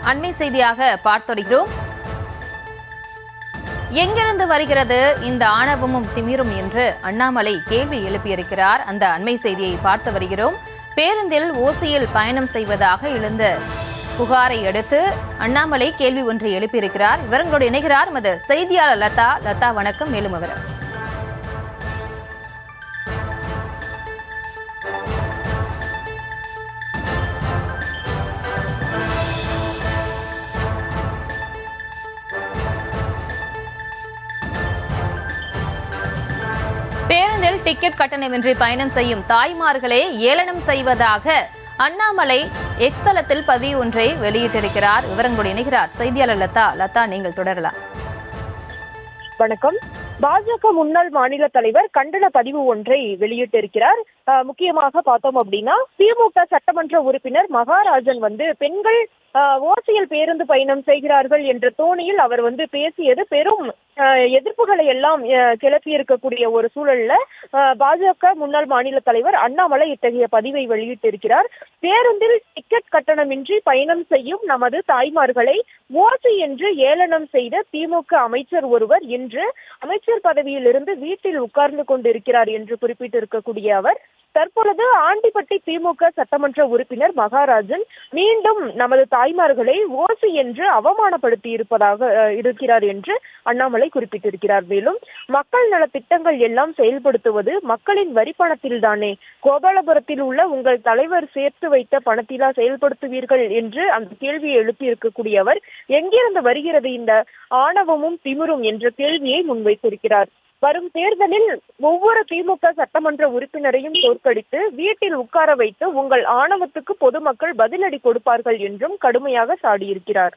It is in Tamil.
அண்மை செய்தியாக பார்த்துடுகிறோம். எங்கிருந்து வருகிறது இந்த ஆணவமும் திமிரும் என்று அண்ணாமலை கேள்வி எழுப்பியிருக்கிறார். அந்த அண்மை செய்தியை பார்த்து வருகிறோம். பேருந்தில் ஓசியில் பயணம் செய்வதாக எழுந்த புகாரை அடுத்து அண்ணாமலை கேள்வி ஒன்று எழுப்பியிருக்கிறார். விவரங்களோடு இணைகிறார் எமது செய்தியாளர் லதா. லதா, வணக்கம். மேலும் விவரம். பேருந்தில் டிக்கெட் கட்டணமின்றி பயணம் செய்யும் தாய்மார்களை ஏளனம் செய்வதாக அண்ணாமலை எக்ஸ் தளத்தில் பதிவு ஒன்றை வெளியிட்டிருக்கிறார். விவரங்களோடு இணைகிறார் செய்தியாளர் லதா. லதா, நீங்கள் தொடரலாம். வணக்கம். பாஜக முன்னாள் மாநில தலைவர் கண்டன பதிவு ஒன்றை வெளியிட்டிருக்கிறார். முக்கியமாக பார்த்தோம் அப்படின்னா, திமுக சட்டமன்ற உறுப்பினர் மகாராஜன் பெண்கள் ஓசியில் பேருந்து பயணம் செய்கிறார்கள் என்ற தோணியில் அவர் பேசியது பெரும் எதிர்ப்புகளை எல்லாம் கிளப்பி இருக்கக்கூடிய ஒரு சூழல்ல பாஜக முன்னாள் மாநில தலைவர் அண்ணாமலை இத்தகைய பதிவை வெளியிட்டிருக்கிறார். பேருந்தில் டிக்கெட் கட்டணமின்றி பயணம் செய்யும் நமது தாய்மார்களை ஓசி என்று ஏளனம் செய்த திமுக அமைச்சர் ஒருவர் இன்று அமைச்சர் பதவியில் இருந்து வீட்டில் உட்கார்ந்து கொண்டிருக்கிறார் என்று குறிப்பிட்டிருக்கக்கூடிய அவர், தற்பொழுது ஆண்டிப்பட்டி திமுக சட்டமன்ற உறுப்பினர் மகாராஜன் மீண்டும் நமது தாய்மார்களை ஓசி என்று அவமானப்படுத்தி இருக்கிறார் என்று அண்ணாமலை குறிப்பிட்டிருக்கிறார். மேலும் மக்கள் நல திட்டங்கள் எல்லாம் செயல்படுத்துவது மக்களின் வரி பணத்தில் தானே, கோபாலபுரத்தில் உள்ள உங்கள் தலைவர் சேர்த்து வைத்த பணத்திலா செயல்படுத்துவீர்கள் என்று அந்த கேள்வியை எழுப்பி இருக்கக்கூடிய அவர், எங்கிருந்து வருகிறது இந்த ஆணவமும் திமிரும் என்ற கேள்வியை முன்வைத்திருக்கிறார். வரும் தேர்தலில் ஒவ்வொரு திமுக சட்டமன்ற உறுப்பினரையும் தோற்கடித்து வீட்டில் உட்கார வைத்து உங்கள் ஆணவத்துக்கு பொதுமக்கள் பதிலடி கொடுப்பார்கள் என்றும் கடுமையாக சாடியிருக்கிறார்.